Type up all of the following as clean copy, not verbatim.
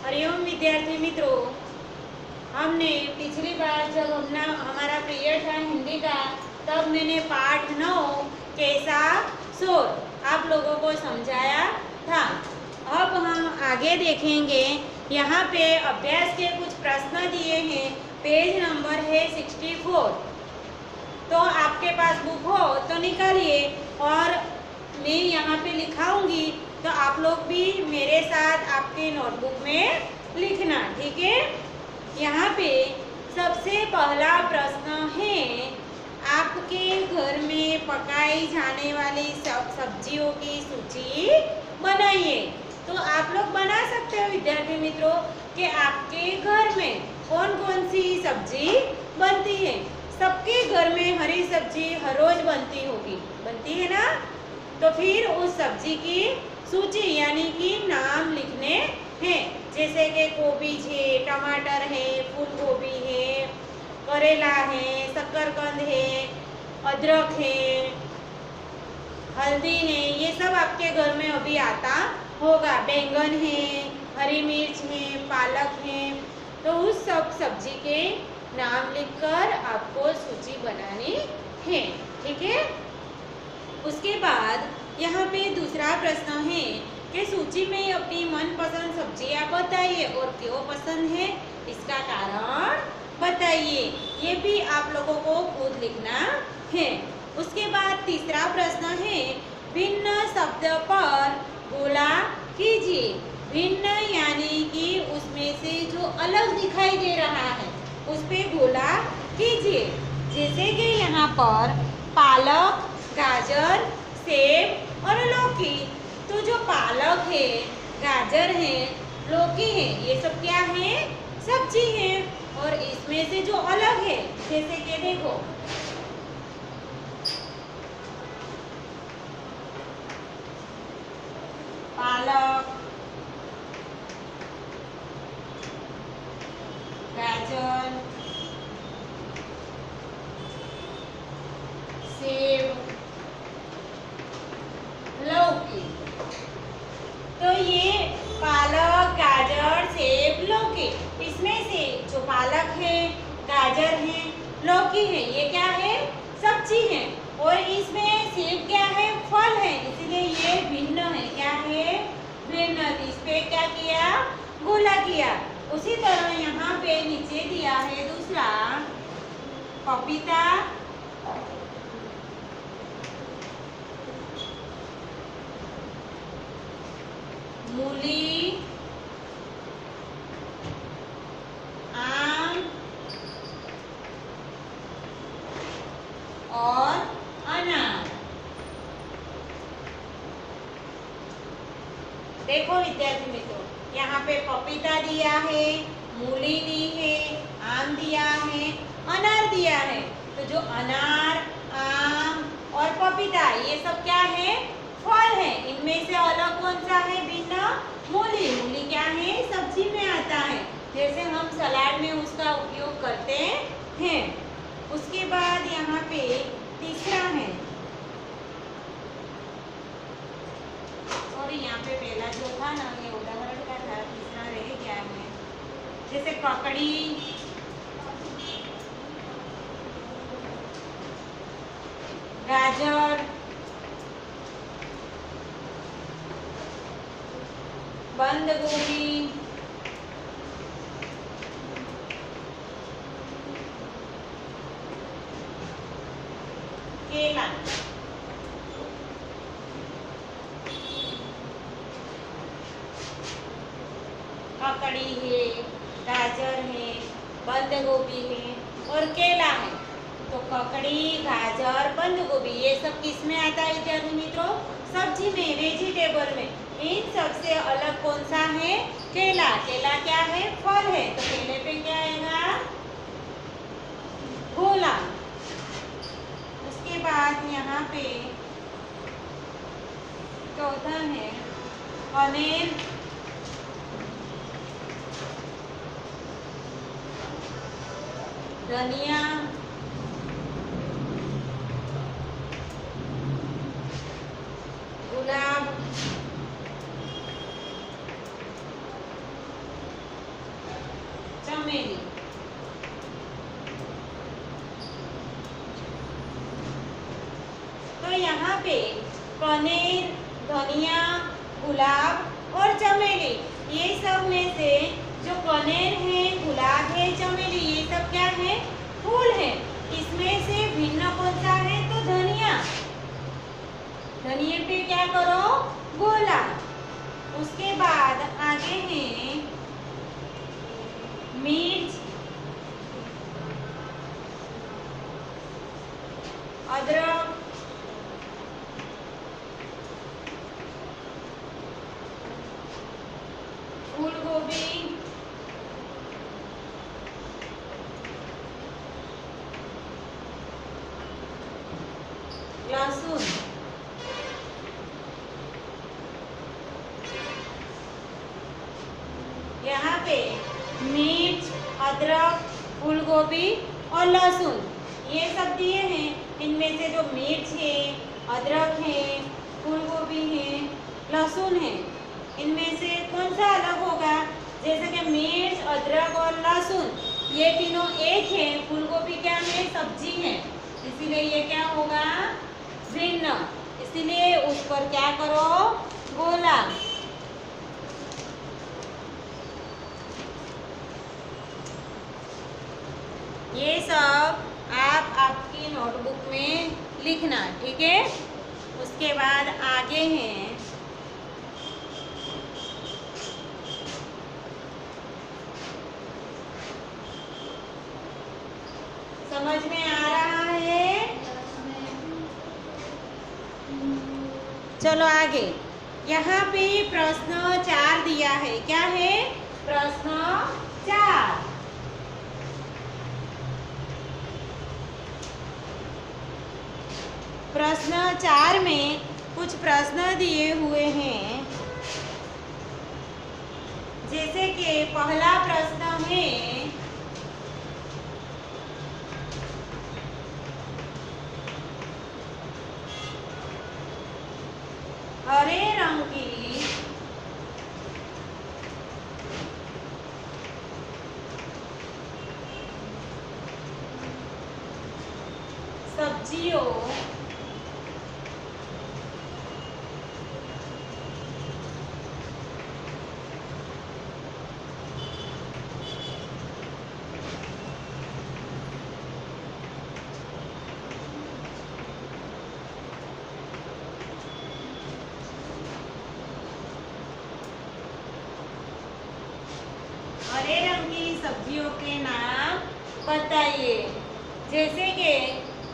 हरिओम विद्यार्थी मित्रों, हमने पिछली बार जब हमारा पीरियड था हिंदी का, तब मैंने पाठ 9 कैसा शोर आप लोगों को समझाया था। अब हम आगे देखेंगे। यहाँ पे अभ्यास के कुछ प्रश्न दिए हैं। पेज नंबर है 64। तो आपके पास बुक हो तो निकालिए और मैं यहाँ पे लिखाऊंगी, तो आप लोग भी मेरे साथ आपके नोटबुक में लिखना, ठीक है। यहाँ पे सबसे पहला प्रश्न है, आपके घर में पकाई जाने वाली सब्जियों की सूची बनाइए। तो आप लोग बना सकते हो विद्यार्थी मित्रों कि आपके घर में कौन कौन सी सब्जी बनती है। सबके घर में हरी सब्जी हर रोज बनती है ना। तो फिर उस सब्जी की सूची यानी कि नाम लिखने हैं, जैसे कि कोबीज है, टमाटर है, फूल गोभी है, करेला है, शकरकंद है, अदरक है, हल्दी है, ये सब आपके घर में अभी आता होगा। बैंगन है, हरी मिर्च है, पालक है। तो उस सब सब्जी के नाम लिखकर आपको सूची बनानी है, ठीक है। उसके बाद यहाँ पे दूसरा प्रश्न है कि सूची में अपनी मनपसंद सब्जियाँ बताइए और क्यों पसंद है, इसका कारण बताइए। ये भी आप लोगों को खुद लिखना है। उसके बाद तीसरा प्रश्न है, भिन्न शब्द पर गोला कीजिए। भिन्न यानी कि उसमें से जो अलग दिखाई दे रहा है उस पे गोला कीजिए। जैसे कि यहाँ पर पालक, गाजर, सेब और लौकी। तो जो पालक है, गाजर है, लौकी है, ये सब क्या है? सब्जी है। और इसमें से जो अलग है, जैसे कि देखो पालक, गाजर, सेब, लौकी। तो ये पालक, गाजर, सेब, लौकी, इसमें से जो पालक है, गाजर है, लौकी है, ये क्या है? सब्जी है। और इसमें सेब क्या है? फल है, इसलिए ये भिन्न है। क्या है? भिन्न। इस पे क्या किया? गोला किया। उसी तरह यहाँ पे नीचे दिया है दूसरा, पपीता, मूली, आम और अनार। देखो विद्यार्थी मित्रों, यहाँ पे पपीता दिया है, मूली दी है, आम दिया है, अनार दिया है। तो जो अनार, आम और पपीता, ये सब क्या है? फल है। इनमें से अलग कौन सा है? भिन्न मूली। मूली क्या है? सब्जी में आता है, जैसे हम सलाद में उसका उपयोग करते हैं। उसके बाद यहाँ पे तीसरा है, और यहाँ पे पहला जो था ना, ये उदाहरण का था, तीसरा रह गया है। जैसे ककड़ी, गाजर, बंद गोभी, केला। ककड़ी है, गाजर है, बंद गोभी है और केला है। तो ककड़ी, गाजर, बंद गोभी, ये सब किस में आता है विद्यार्थी मित्रों? सब्जी में, वेजिटेबल में। इन सबसे अलग कौन सा है? केला। केला क्या है? फल है। तो केले पे क्या आएगा? गोला। उसके बाद यहाँ पे चौथा है पनीर, धनिया, गुलाब, चमेली। तो यहाँ पे कनेर, धनिया, गुलाब और चमेली, ये सब में से जो कनेर है, गुलाब है, चमेली, ये सब क्या है? फूल है। इसमें से भिन्न कौन सा है? तो धनिया। धनिये पे क्या करो? गोला। उसके बाद आगे है मिर्च, अदरक, फूल गोभी, लहसुन। यहाँ पे मिर्च, अदरक, फूल गोभी और लहसुन ये सब दिए हैं। इनमें से जो मिर्च है, अदरक है, फूल गोभी है, लहसुन है, इनमें से कौन सा अलग होगा? जैसे कि मिर्च, अदरक और लहसुन ये तीनों एक है, फूल गोभी क्या है? सब्जी है, इसीलिए ये क्या होगा? भिन्न। इसीलिए उस पर क्या करो? गोला। ये सब आप आपकी नोटबुक में लिखना, ठीक है? उसके बाद आगे हैं समझ में आ रहा है? चलो आगे। यहाँ पे प्रश्न 4 दिया है। क्या है? प्रश्न 4। प्रश्न 4 में कुछ प्रश्न दिए हुए हैं। जैसे कि पहला प्रश्न है, हरे रंग की सब्जियों हरे रंग की सब्जियों के नाम बताइए। जैसे कि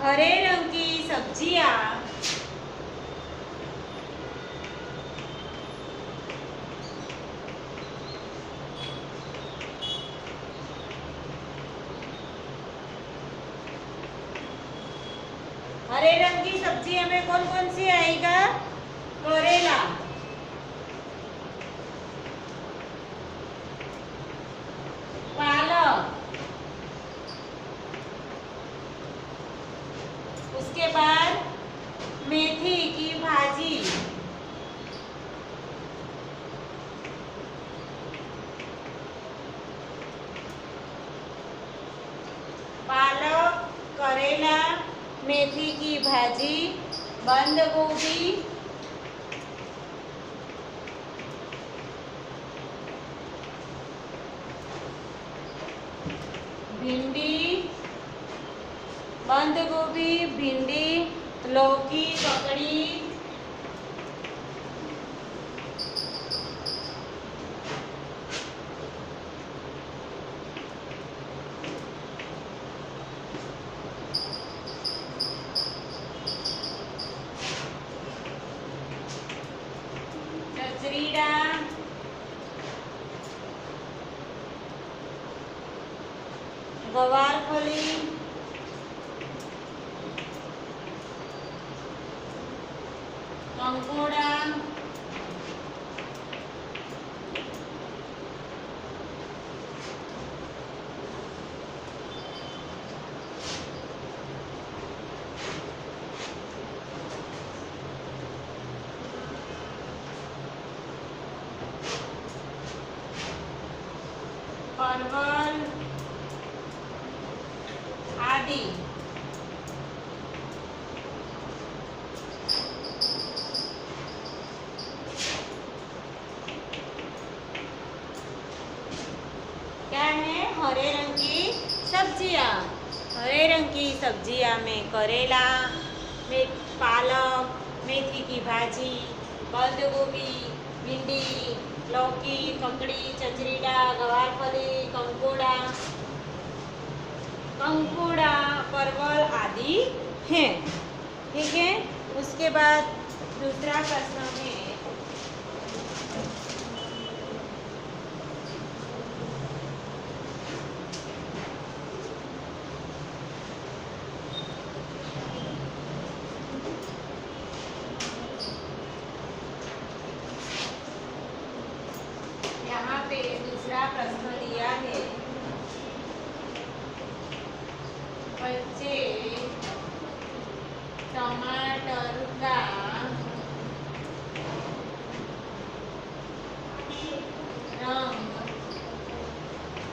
हरे रंग की सब्जियां हरे रंग की सब्जी हमें कौन कौन सी आएगा? करेला, पालक, उसके बाद मेथी की भाजी, पालक, करेला, मेथी की भाजी, बंद गोभी, भिंडी, बंद गोभी, भिंडी, लौकी, ककड़ी, कचरीडा, गवारफली, कंकोड़ा, परवल, आदि। क्या है? हरे रंग की सब्जियां। हरे रंग की सब्जियां में करेला, में पालक, मेथी की भाजी, बंद गोभी, भिंडी, लौकी, ककड़ी, चचरीडा, गवारफली, कंकोड़ा, परवल आदि हैं। ठीक है। उसके बाद दूसरा प्रश्न है, यहाँ पे दूसरा प्रश्न दिया है, कच्चे टमाटर का रंग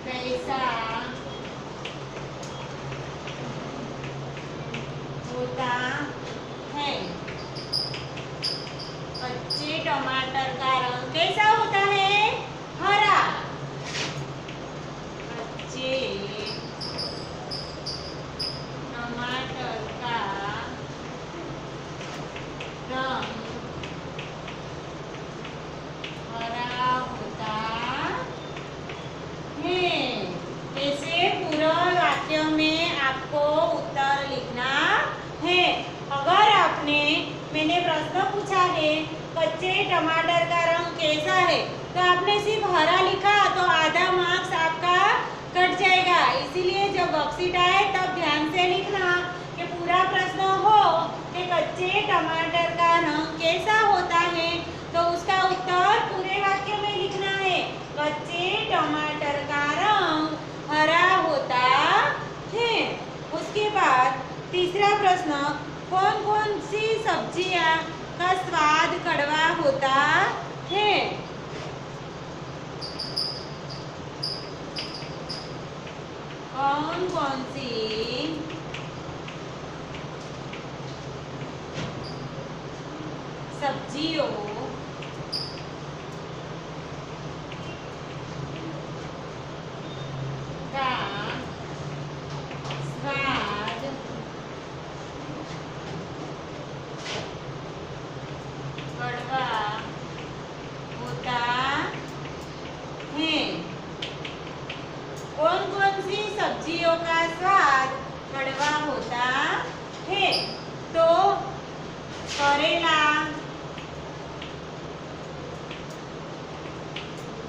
कैसा होता है? कच्चे टमाटर का रंग कैसा होता है? हरा। कच्चे टमाटर का रंग हरा होता है। ऐसे पूरा वाक्य में आपको उत्तर लिखना है। अगर मैंने प्रश्न पूछा है कच्चे टमाटर का रंग कैसा है, तो आपने सिर्फ हरा लिखा तो आधा मार्क्स आपका कट जाएगा। इसीलिए जब वर्कशीट आए तब ध्यान से लिखना कि पूरा प्रश्न हो कि कच्चे टमाटर का रंग कैसा होता है, तो उसका उत्तर पूरे वाक्य में लिखना है। कच्चे टमाटर का रंग हरा होता है। उसके बाद तीसरा प्रश्न, कौन कौन सी सब्जियां का स्वाद कड़वा होता है? कौन कौन सी सब्जियों का स्वाद कड़वा होता है? कौन कौन सी सब्जियों का स्वाद कड़वा होता है? तो करेला,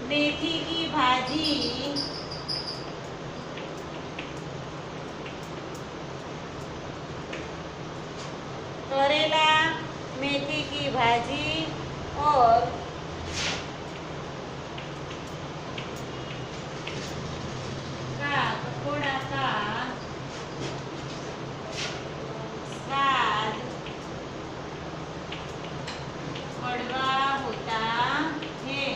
मेथी की भाजी, करेला, मेथी की भाजी और पकोड़ा का स्वाद कड़वा होता है।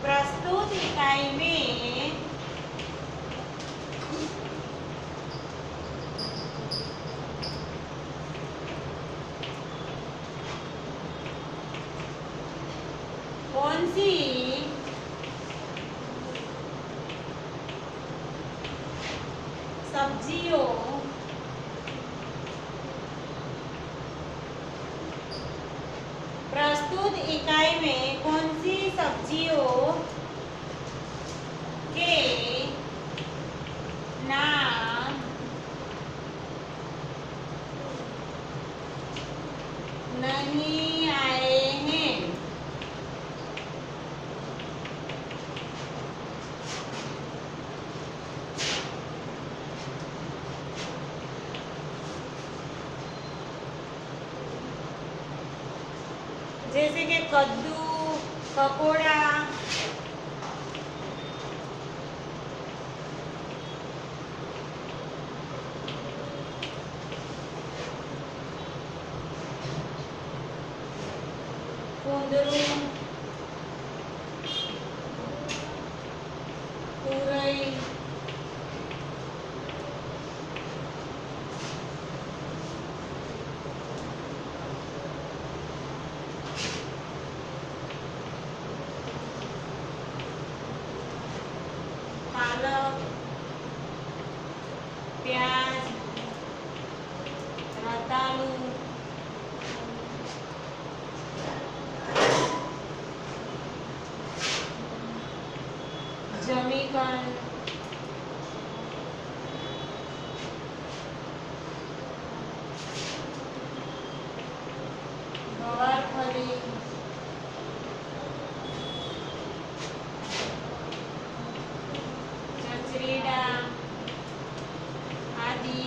प्रस्तुत इकाई में कौन सी सब्जियों प्रस्तुत इकाई में कौन सी सब्जियों के नाम जैसे कि कद्दू, पकोड़ा, कुंदरू, तुरई, पालक, प्याज, रतालू, जमीकंद, गवारफली, चचरीडा आदि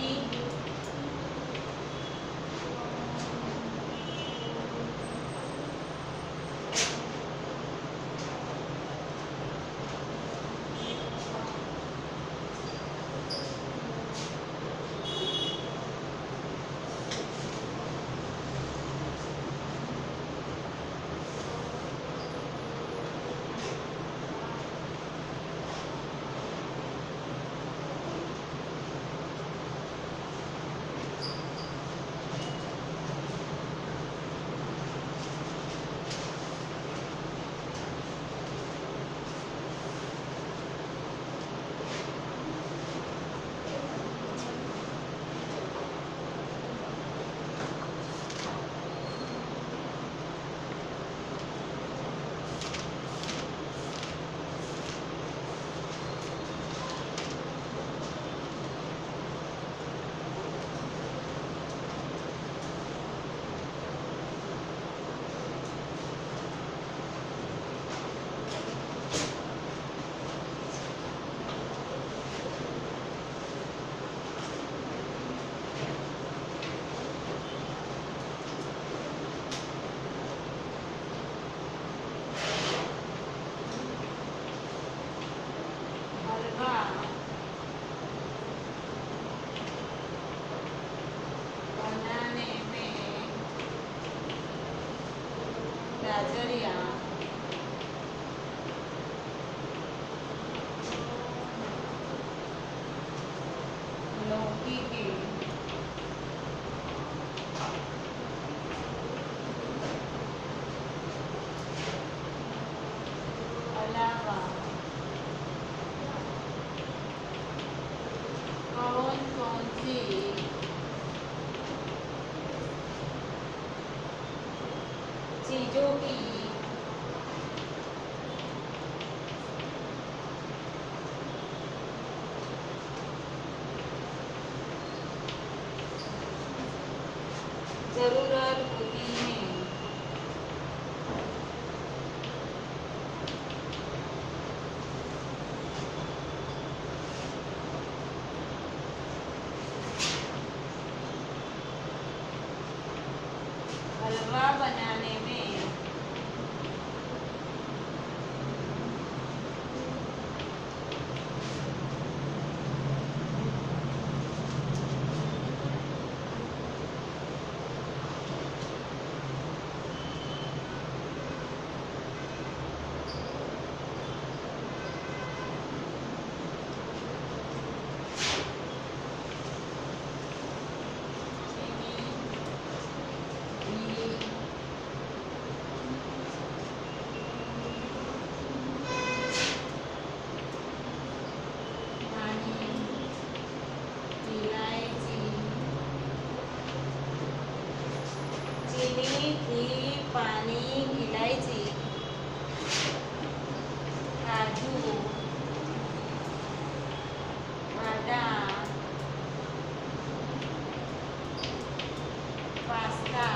हलवा बनाने में गाजरिया, लौकी के अलावा कौन कौन सी चीजों की जरूरत होती है? हलवा बनाने में चीनी, घी, पानी, इलायची, काजू, बदाम, पास्ता,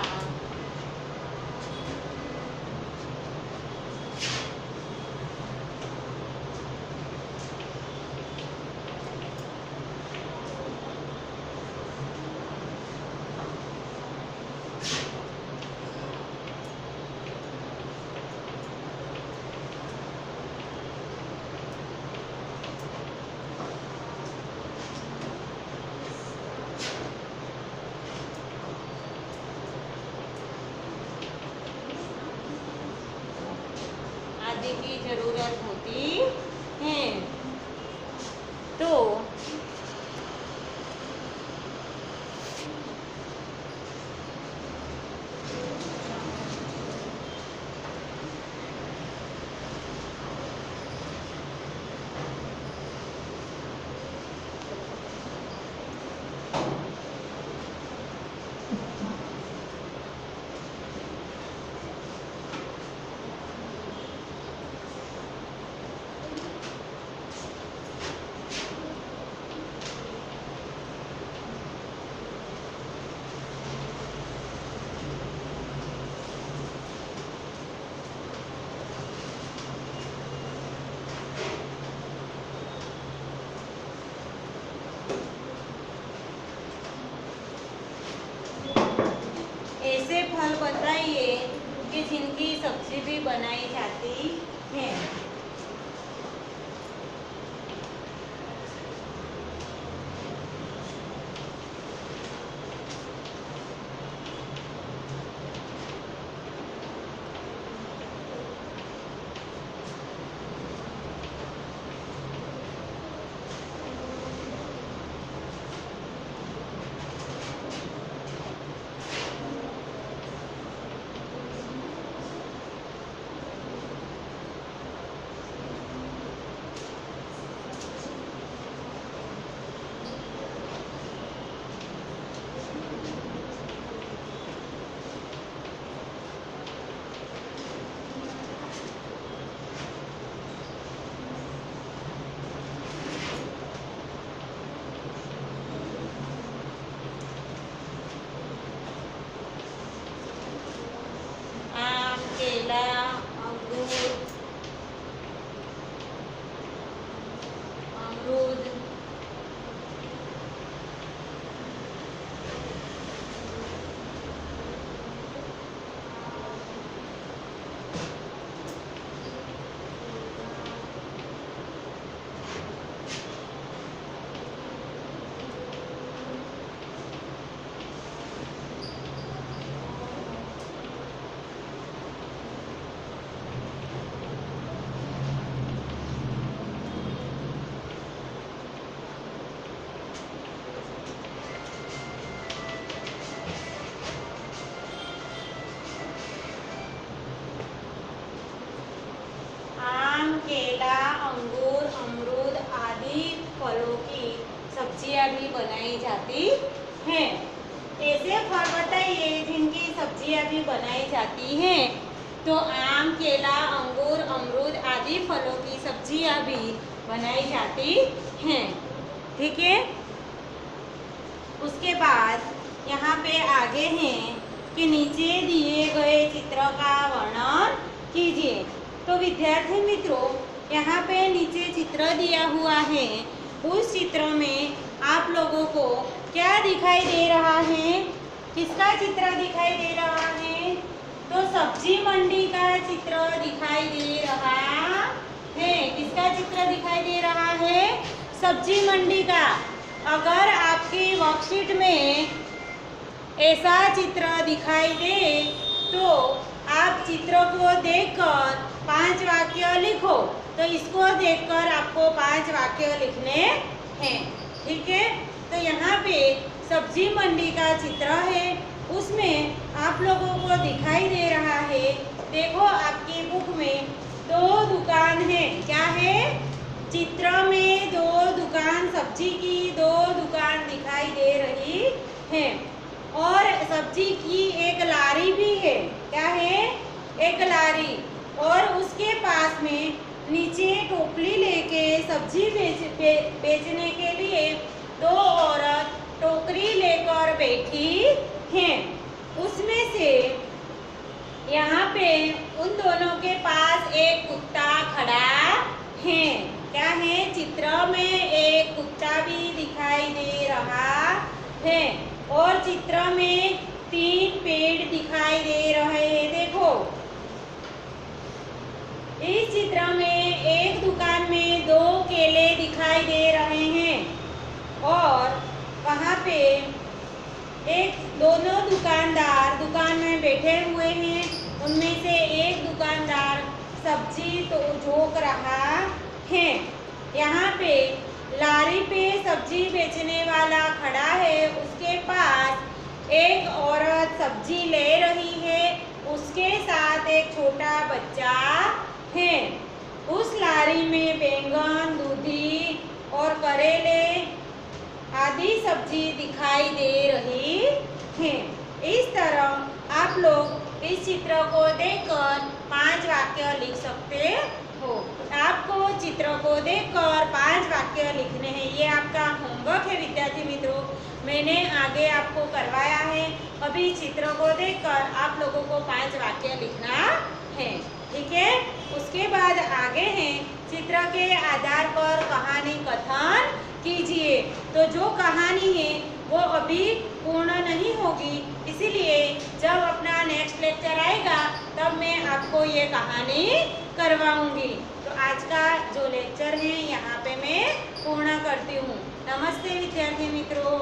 तो ऐसे फल बताइए कि जिनकी सब्जी भी बनाई जाती है। आम, केला, अंगूर, अमरूद, केला, अंगूर, अमरूद आदि फलों की सब्जियां भी बनाई जाती हैं। ऐसे फल बताइए जिनकी सब्जियां भी बनाई जाती हैं। तो आम, केला, अंगूर, अमरूद आदि फलों की सब्जियां भी बनाई जाती हैं। ठीक है। उसके बाद यहाँ पे आगे हैं कि नीचे दिए गए चित्र का वर्णन कीजिए। तो विद्यार्थी मित्रों, यहाँ पे नीचे चित्र दिया हुआ है। उस चित्र में आप लोगों को क्या दिखाई दे रहा है? किसका चित्र दिखाई दे रहा है? तो सब्जी मंडी का चित्र दिखाई दे रहा है। किसका चित्र दिखाई दे रहा है? सब्जी मंडी का। अगर आपकी वर्कशीट में ऐसा चित्र दिखाई दे तो आप चित्र को देखकर 5 वाक्य लिखो। तो इसको देखकर आपको 5 वाक्य लिखने हैं। ठीक है। तो यहाँ पे सब्जी मंडी का चित्र है, उसमें आप लोगों को दिखाई दे रहा है। देखो आपकी बुक में 2 दुकान है। क्या है? चित्र में 2 दुकान, सब्जी की 2 दुकान दिखाई दे रही है और सब्जी की एक लारी भी है। क्या है? एक लारी। और उसके पास में नीचे टोकरी लेके सब्जी बेचने के लिए 2 औरत टोकरी लेकर बैठी हैं। उसमें से यहाँ पे उन दोनों के पास एक कुत्ता खड़ा है। क्या है? चित्र में एक कुत्ता भी दिखाई दे रहा है और चित्र में 3 पेड़ दिखाई दे रहे हैं। देखो इस चित्र में एक दुकान में 2 केले दिखाई दे रहे हैं और वहाँ पे दोनों दुकानदार दुकान में बैठे हुए हैं। उनमें से एक दुकानदार सब्जी तो जोक रहा है। यहाँ पे लारी पे सब्जी बेचने वाला खड़ा है, उसके पास एक औरत सब्जी ले रही है, उसके साथ एक छोटा बच्चा है। उस लारी में बैंगन, दूधी और करेले आदि सब्जी दिखाई दे रही है। इस तरह आप लोग इस चित्र को देखकर 5 वाक्य लिख सकते हो। आपको चित्र को देखकर 5 वाक्य लिखने हैं। ये आपका होमवर्क है विद्यार्थी मित्रों, मैंने आगे आपको करवाया है। अभी चित्र को देखकर आप लोगों को 5 वाक्य लिखना है, ठीक है। उसके बाद आगे है चित्र के आधार पर कहानी कथन कीजिए। तो जो कहानी है वो अभी पूर्ण नहीं होगी, इसीलिए जब अपना नेक्स्ट लेक्चर आएगा तब मैं आपको ये कहानी करवाऊंगी। तो आज का जो लेक्चर है यहाँ पे मैं पूर्ण करती हूँ। नमस्ते विद्यार्थी मित्रों।